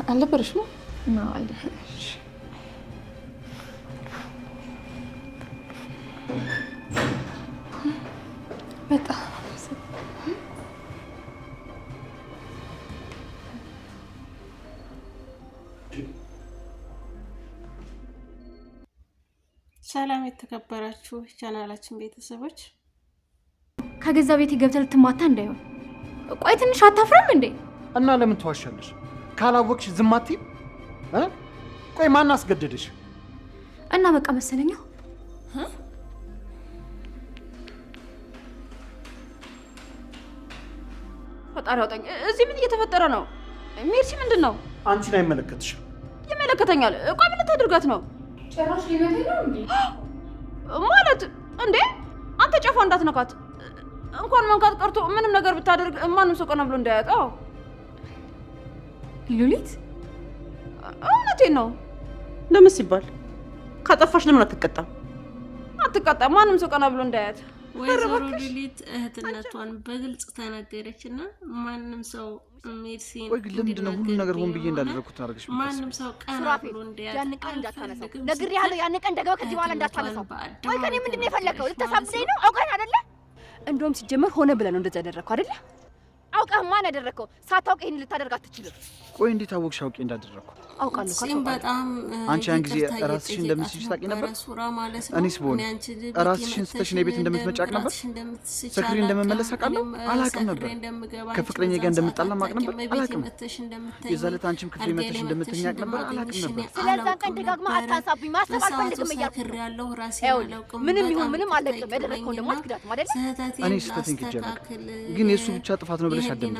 አልነበረሽም? ነው አልነበረሽ። በጣም ሰላም የተከበራችሁ ቻናላችን ቤተሰቦች፣ ከገዛ ቤት ገብተህ ልትማታ እንዳይሆን። ቆይ ትንሽ አታፍረም እንዴ? እና ለምን ተዋሻለሽ? ካላወቅሽ ዝም አትይም? ቆይ ማን አስገደደሽ? እና በቃ መሰለኛ። ፈጣሪ አውጣኝ። እዚህ ምን እየተፈጠረ ነው? ሜርሲ ምንድን ነው? አንቺን አይመለከትሽም። ይመለከተኛል። ቆይ ምን ልታደርጋት ነው? ጭራሽ ሊመታኝ ነው እንዴ? ማለት እንዴ? አንተ ጨፋ እንዳትነካት። እንኳን መንካት ቀርቶ ምንም ነገር ብታደርግ ማንም ሰው ቀና ብሎ እንዳያጣው። ሉሊት እውነቴን ነው። ለምን ሲባል ካጠፋሽ ለምን አትቀጣም? አትቀጣም። ማንም ሰው ቀና ብሎ እንዳያት። ወይዘሮ ሉሊት እህትነቷን በግልጽ ተናገረችና ማንም ሰው ሜርሲን ቆይ ግን ለምንድን ነው ሁሉ ነገር ሆን ብዬ እንዳደረኩት አድርገሽ? ማንም ሰው ቀና ብሎ እንዳያት ያን ቀን እንዳታነሳው ነግሬሃለሁ። ያን ቀን ደግሞ ከዚህ በኋላ እንዳታነሳው። ቆይ ከኔ ምንድን ነው የፈለከው? ልታሳብደኝ ነው? አውቀህ አይደለ? እንደውም ሲጀመር ሆነ ብለህ ነው እንደዛ ያደረግከው አይደለ? አውቀህ ማን ያደረግከው? ሳታውቅ ይሄን ልታደርግ አትችልም። ቆይ እንዴት አወቅሽ አውቄ እንዳደረኩ? አውቃለሁ። ሲም በጣም አንቺ ያን ጊዜ ራስሽን እንደምትስሽ ታውቂ ነበር? እኔስ ብሆን ራስሽን ስተሽ እኔ ቤት እንደምትመጪ አውቅ ነበር? ሰክሬ እንደምመለስ አውቃለሁ? አላውቅም ነበር። ከፍቅረኛ ጋር እንደምጣላ አውቅ ነበር? አላውቅም። የዛ ዕለት አንቺም ክፍሌ መተሽ እንደምትተኛ አውቅ ነበር? አላውቅም ነበር። ስለዛ ቀን ደጋግማ አታንሳብኝ። ማሰብ አልፈልግም እያልኩ ምንም ይሁን ምንም አለቅም። ያደረግከውን ደግሞ አትክዳትም አይደለ? እኔ ስህተቴን ክጃለሁ፣ ግን የእሱ ብቻ ጥፋት ነው ብለሽ አደምኝ።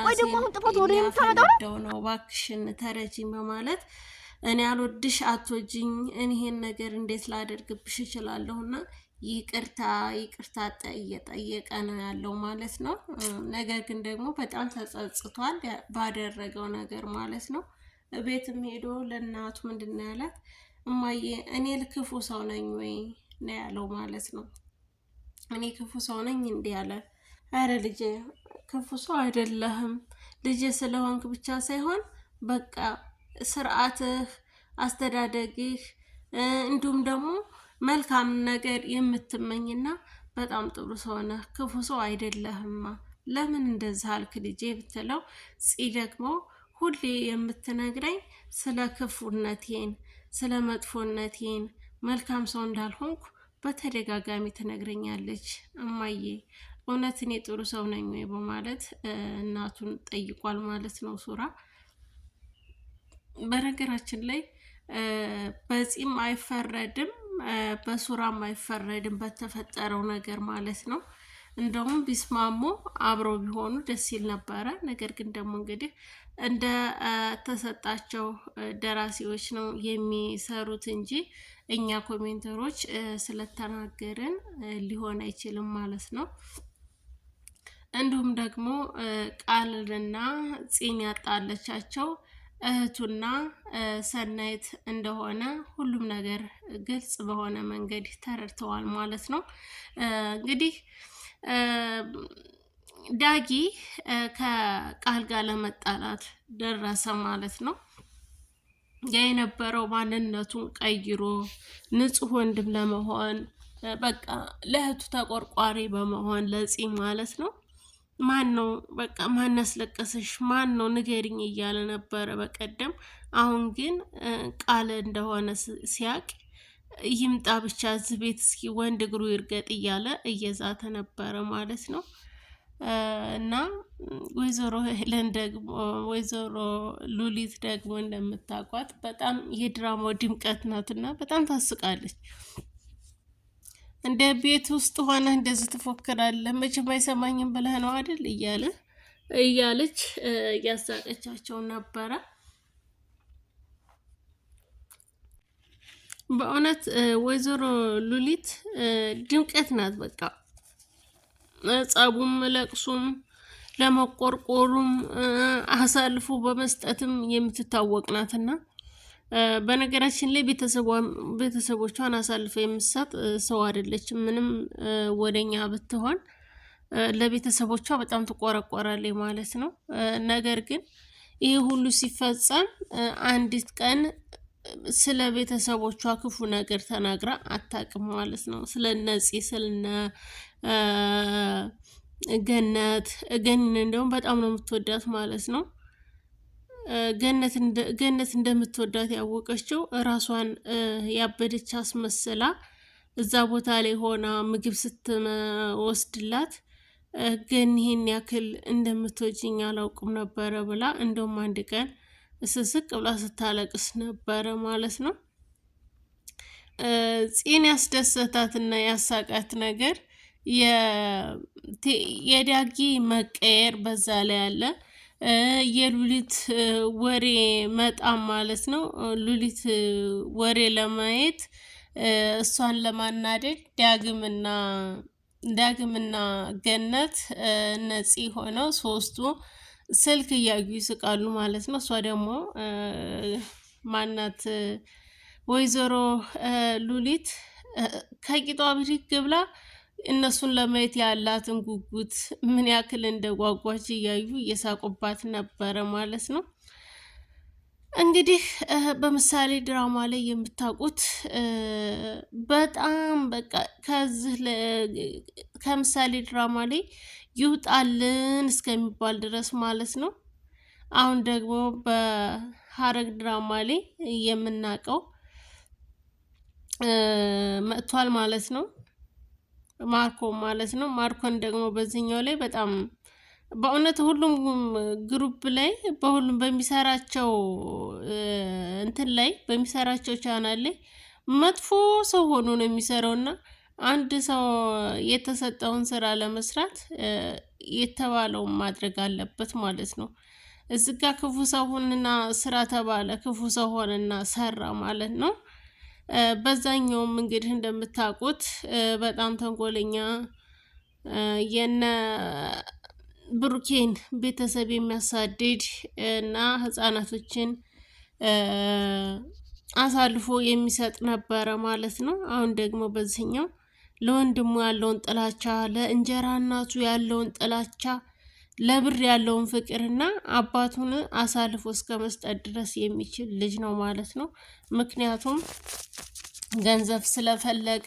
ወይ ደግሞ አሁን ጥፋት ወደ የምታመጣው ነው? እባክሽን ተረጂኝ በማለት እኔ አልወድሽ አትወጂኝ፣ እኔን ነገር እንዴት ላደርግብሽ እችላለሁና ይቅርታ እየጠየቀ ነው ያለው ማለት ነው። ነገር ግን ደግሞ በጣም ተጸጽቷል ባደረገው ነገር ማለት ነው። ቤትም ሄዶ ለእናቱ ምንድነው ያላት? እማዬ እኔ ክፉ ሰው ነኝ ወይ ነው ያለው ማለት ነው። እኔ ክፉ ሰው ነኝ እንዲህ ያለ። አረ ልጄ ክፉ ሰው አይደለህም። ልጄ ስለሆንክ ብቻ ሳይሆን በቃ ስርዓትህ፣ አስተዳደግህ እንዲሁም ደግሞ መልካም ነገር የምትመኝና በጣም ጥሩ ሰው ነህ። ክፉ ሰው አይደለህማ። ለምን እንደዛ አልክ ልጄ ብትለው፣ ፂ ደግሞ ሁሌ የምትነግረኝ ስለ ክፉነቴን፣ ስለ መጥፎነቴን፣ መልካም ሰው እንዳልሆንኩ በተደጋጋሚ ትነግረኛለች። እማዬ እውነት እኔ ጥሩ ሰው ነኝ ወይ በማለት እናቱን ጠይቋል ማለት ነው ሱራ። በነገራችን ላይ በፂም አይፈረድም በሱራም አይፈረድም በተፈጠረው ነገር ማለት ነው። እንደውም ቢስማሙ አብረው ቢሆኑ ደስ ይል ነበረ። ነገር ግን ደግሞ እንግዲህ እንደ ተሰጣቸው ደራሲዎች ነው የሚሰሩት እንጂ እኛ ኮሜንተሮች ስለተናገርን ሊሆን አይችልም ማለት ነው። እንዲሁም ደግሞ ቃልና ፂን ያጣለቻቸው እህቱና ሰናይት እንደሆነ ሁሉም ነገር ግልጽ በሆነ መንገድ ተረድተዋል ማለት ነው። እንግዲህ ዳጊ ከቃል ጋር ለመጣላት ደረሰ ማለት ነው። የነበረው ማንነቱን ቀይሮ ንጹህ ወንድም ለመሆን በቃ ለእህቱ ተቆርቋሪ በመሆን ለፂ ማለት ነው። ማን ነው በቃ ማን ያስለቀሰሽ ማን ነው ንገሪኝ እያለ ነበረ በቀደም። አሁን ግን ቃል እንደሆነ ሲያቅ ይምጣ ብቻ እዚህ ቤት እስኪ ወንድ እግሩ ይርገጥ እያለ እየዛተ ነበረ ማለት ነው። እና ወይዘሮ ሄለን ደግሞ ወይዘሮ ሉሊት ደግሞ እንደምታውቋት በጣም የድራማው ድምቀት ናትና በጣም ታስቃለች። እንደ ቤት ውስጥ ሆነ እንደዚህ ትፎክራለህ መቼም አይሰማኝም ብለህ ነው አይደል እያለች እያሳቀቻቸው ነበረ። በእውነት ወይዘሮ ሉሊት ድምቀት ናት። በቃ ጸቡም ለቅሱም ለመቆርቆሩም አሳልፎ በመስጠትም የምትታወቅ ናትና በነገራችን ላይ ቤተሰቦቿን አሳልፈ የምትሰጥ ሰው አይደለችም። ምንም ወደኛ ብትሆን ለቤተሰቦቿ በጣም ትቆረቆራለች ማለት ነው። ነገር ግን ይህ ሁሉ ሲፈጸም አንዲት ቀን ስለ ቤተሰቦቿ ክፉ ነገር ተናግራ አታውቅም ማለት ነው። ስለ ነፂ ስለነ ገነት እንደውም በጣም ነው የምትወዳት ማለት ነው። ገነት እንደምትወዳት ያወቀችው ራሷን ያበደች አስመስላ እዛ ቦታ ላይ ሆና ምግብ ስትወስድላት ግን ይሄን ያክል እንደምትወጂኝ አላውቅም ነበረ ብላ እንደውም አንድ ቀን ስስቅ ብላ ስታለቅስ ነበረ ማለት ነው። ፂን ያስደሰታትና ያሳቃት ነገር የዳጊ መቀየር በዛ ላይ አለ። የሉሊት ወሬ መጣም ማለት ነው። ሉሊት ወሬ ለማየት እሷን ለማናደድ ዳግምና ገነት ነፂ ሆነው ሶስቱ ስልክ እያዩ ይስቃሉ ማለት ነው። እሷ ደግሞ ማናት ወይዘሮ ሉሊት ከቂጧ ብድግ ብላ እነሱን ለማየት ያላትን ጉጉት ምን ያክል እንደጓጓች እያዩ እየሳቁባት ነበረ ማለት ነው። እንግዲህ በምሳሌ ድራማ ላይ የምታውቁት በጣም በቃ ከምሳሌ ድራማ ላይ ይውጣልን እስከሚባል ድረስ ማለት ነው። አሁን ደግሞ በሀረግ ድራማ ላይ የምናውቀው መጥቷል ማለት ነው። ማርኮን ማለት ነው። ማርኮን ደግሞ በዚህኛው ላይ በጣም በእውነት ሁሉም ግሩፕ ላይ በሁሉም በሚሰራቸው እንትን ላይ በሚሰራቸው ቻናል ላይ መጥፎ ሰው ሆኖ ነው የሚሰራውና አንድ ሰው የተሰጠውን ስራ ለመስራት የተባለውን ማድረግ አለበት ማለት ነው። እዚህ ጋር ክፉ ሰው ሆነና ስራ ተባለ፣ ክፉ ሰው ሆነና ሰራ ማለት ነው። በዛኛውም እንግዲህ እንደምታውቁት በጣም ተንኮለኛ የነ ብሩኬን ቤተሰብ የሚያሳድድ እና ህፃናቶችን አሳልፎ የሚሰጥ ነበረ ማለት ነው። አሁን ደግሞ በዚህኛው ለወንድሙ ያለውን ጥላቻ፣ ለእንጀራ እናቱ ያለውን ጥላቻ፣ ለብር ያለውን ፍቅርና አባቱን አሳልፎ እስከ መስጠት ድረስ የሚችል ልጅ ነው ማለት ነው። ምክንያቱም ገንዘብ ስለፈለገ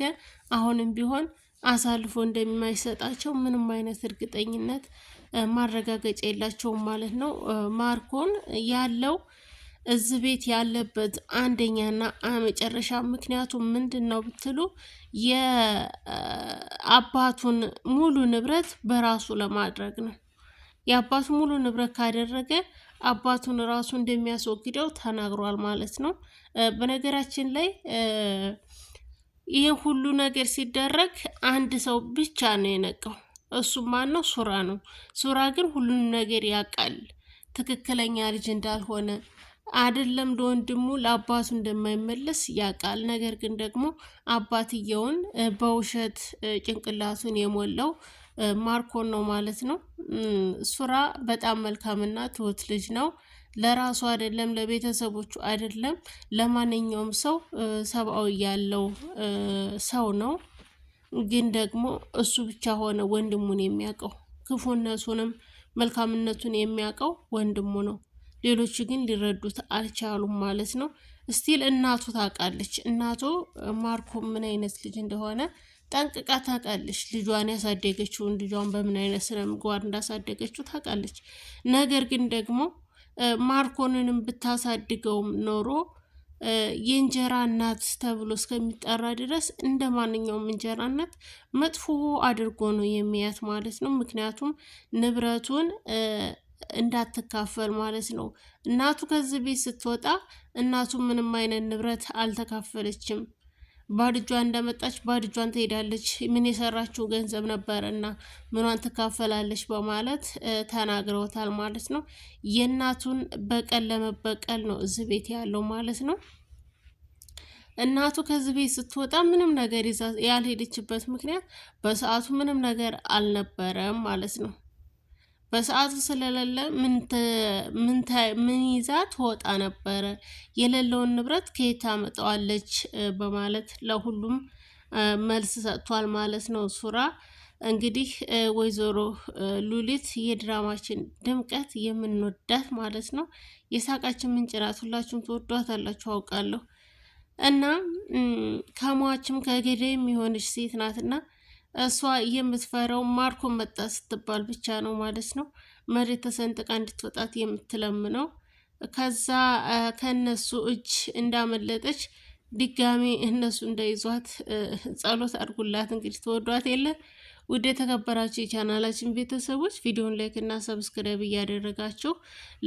አሁንም ቢሆን አሳልፎ እንደማይሰጣቸው ምንም አይነት እርግጠኝነት ማረጋገጫ የላቸውም ማለት ነው። ማርኮን ያለው እዚህ ቤት ያለበት አንደኛና መጨረሻ ምክንያቱም ምንድን ነው ብትሉ የአባቱን ሙሉ ንብረት በራሱ ለማድረግ ነው። የአባቱ ሙሉ ንብረት ካደረገ አባቱን ራሱ እንደሚያስወግደው ተናግሯል ማለት ነው። በነገራችን ላይ ይህ ሁሉ ነገር ሲደረግ አንድ ሰው ብቻ ነው የነቃው። እሱ ማን ነው? ሱራ ነው። ሱራ ግን ሁሉንም ነገር ያውቃል። ትክክለኛ ልጅ እንዳልሆነ አይደለም ለወንድሙ ለአባቱ እንደማይመለስ ያውቃል። ነገር ግን ደግሞ አባትየውን በውሸት ጭንቅላቱን የሞላው ማርኮን ነው ማለት ነው። ሱራ በጣም መልካምና ትሁት ልጅ ነው። ለራሱ አይደለም ለቤተሰቦቹ አይደለም ለማንኛውም ሰው ሰብአዊ ያለው ሰው ነው። ግን ደግሞ እሱ ብቻ ሆነ ወንድሙን የሚያውቀው ክፉነቱንም መልካምነቱን የሚያውቀው ወንድሙ ነው። ሌሎች ግን ሊረዱት አልቻሉም ማለት ነው። እስቲል እናቱ ታውቃለች። እናቱ ማርኮ ምን አይነት ልጅ እንደሆነ ጠንቅቃ ታውቃለች። ልጇን ያሳደገችውን ልጇን በምን አይነት ስነ ምግባር እንዳሳደገችው ታውቃለች። ነገር ግን ደግሞ ማርኮንንም ብታሳድገውም ኖሮ የእንጀራ እናት ተብሎ እስከሚጠራ ድረስ እንደ ማንኛውም እንጀራ እናት መጥፎ አድርጎ ነው የሚያት ማለት ነው። ምክንያቱም ንብረቱን እንዳትካፈል ማለት ነው። እናቱ ከዚህ ቤት ስትወጣ እናቱ ምንም አይነት ንብረት አልተካፈለችም። ባድጇን እንደመጣች ባድጇን ትሄዳለች። ምን የሰራችው ገንዘብ ነበረ እና ምኗን ትካፈላለች በማለት ተናግረውታል ማለት ነው። የእናቱን በቀል ለመበቀል ነው እዚህ ቤት ያለው ማለት ነው። እናቱ ከዚህ ቤት ስትወጣ ምንም ነገር ይዛ ያልሄደችበት ምክንያት በሰዓቱ ምንም ነገር አልነበረም ማለት ነው። በሰዓቱ ስለሌለ ምን ይዛ ትወጣ ነበረ? የሌለውን ንብረት ከየት ታመጣዋለች? በማለት ለሁሉም መልስ ሰጥቷል ማለት ነው ሱራ። እንግዲህ ወይዘሮ ሉሊት የድራማችን ድምቀት የምንወዳት ማለት ነው። የሳቃችን ምንጭ ናት። ሁላችሁም ትወዷታላችሁ አውቃለሁ። እና ከሟችም ከገዳይም የሆነች ሴት ናትና እሷ የምትፈራው ማርኮ መጣ ስትባል ብቻ ነው ማለት ነው። መሬት ተሰንጥቃ እንድትወጣት የምትለምነው ከዛ ከነሱ እጅ እንዳመለጠች ድጋሚ እነሱ እንዳይዟት ጸሎት አድርጉላት። እንግዲህ ተወዷት የለ ውድ የተከበራችሁ የቻናላችን ቤተሰቦች ቪዲዮን ላይክ እና ሰብስክራይብ እያደረጋችሁ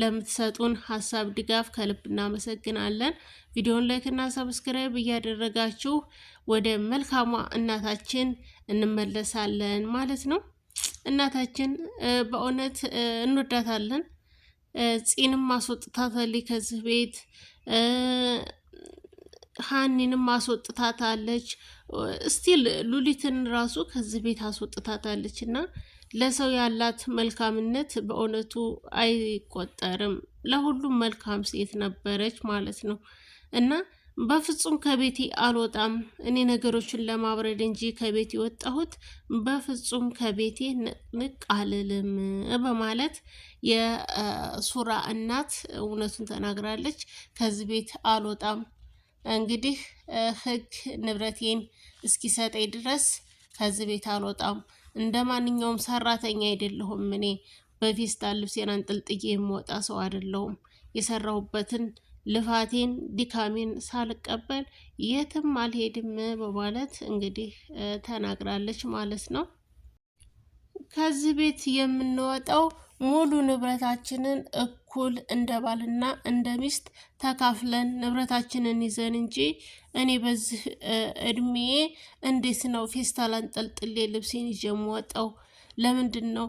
ለምትሰጡን ሀሳብ ድጋፍ ከልብ እናመሰግናለን። ቪዲዮን ላይክ እና ሰብስክራይብ እያደረጋችሁ ወደ መልካሟ እናታችን እንመለሳለን ማለት ነው። እናታችን በእውነት እንወዳታለን። ጺንም ማስወጥታታለች ከዚህ ቤት፣ ሀኒንም ማስወጥታታለች። ስቲል ሉሊትን ራሱ ከዚህ ቤት አስወጥታታለች እና ለሰው ያላት መልካምነት በእውነቱ አይቆጠርም። ለሁሉም መልካም ሴት ነበረች ማለት ነው እና በፍጹም ከቤቴ አልወጣም፣ እኔ ነገሮችን ለማብረድ እንጂ ከቤት የወጣሁት በፍጹም ከቤቴ ንቅ አልልም በማለት የሱራ እናት እውነቱን ተናግራለች። ከዚህ ቤት አልወጣም፣ እንግዲህ ህግ ንብረቴን እስኪሰጠኝ ድረስ ከዚህ ቤት አልወጣም። እንደ ማንኛውም ሰራተኛ አይደለሁም። እኔ በፌስታል ልብሴን አንጠልጥዬ የምወጣ ሰው አይደለሁም። የሰራሁበትን ልፋቴን ድካሜን ሳልቀበል የትም አልሄድም በማለት እንግዲህ ተናግራለች ማለት ነው። ከዚህ ቤት የምንወጣው ሙሉ ንብረታችንን እኩል እንደ ባልና እንደ ሚስት ተካፍለን ንብረታችንን ይዘን እንጂ እኔ በዚህ እድሜ እንዴት ነው ፌስታል አንጠልጥሌ ልብሴን ይዤ የምወጣው? ለምንድን ነው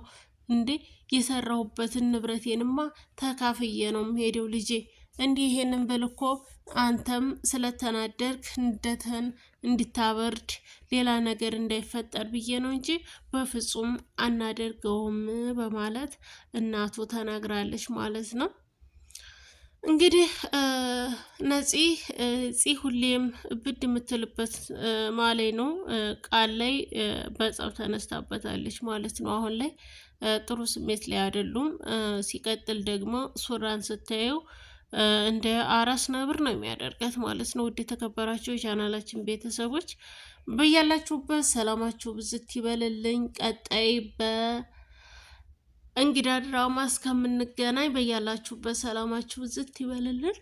እንዴ? የሰራሁበትን ንብረቴንማ ተካፍዬ ነው የምሄደው ልጄ። እንዲህ ይሄንን በልኮ አንተም ስለተናደርክ ንደትህን እንድታበርድ ሌላ ነገር እንዳይፈጠር ብዬ ነው እንጂ በፍጹም አናደርገውም በማለት እናቱ ተናግራለች ማለት ነው። እንግዲህ ፂ ሁሌም ብድ የምትልበት ማላይ ነው ቃል ላይ በጸብ ተነስታበታለች ማለት ነው። አሁን ላይ ጥሩ ስሜት ላይ አይደሉም። ሲቀጥል ደግሞ ሱራን ስታየው እንደ አራስ ነብር ነው የሚያደርጋት ማለት ነው። ውድ የተከበራችሁ የቻናላችን ቤተሰቦች በያላችሁበት ሰላማችሁ ብዝት ይበልልኝ። ቀጣይ በእንግዳ ድራማ እስከምንገናኝ በያላችሁበት ሰላማችሁ ብዝት ይበልልን።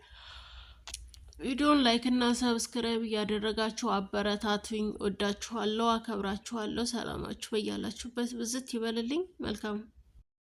ቪዲዮን ላይክ እና ሰብስክራይብ እያደረጋችሁ አበረታቱኝ። ወዳችኋለሁ፣ አከብራችኋለሁ። ሰላማችሁ በያላችሁበት ብዝት ይበልልኝ። መልካም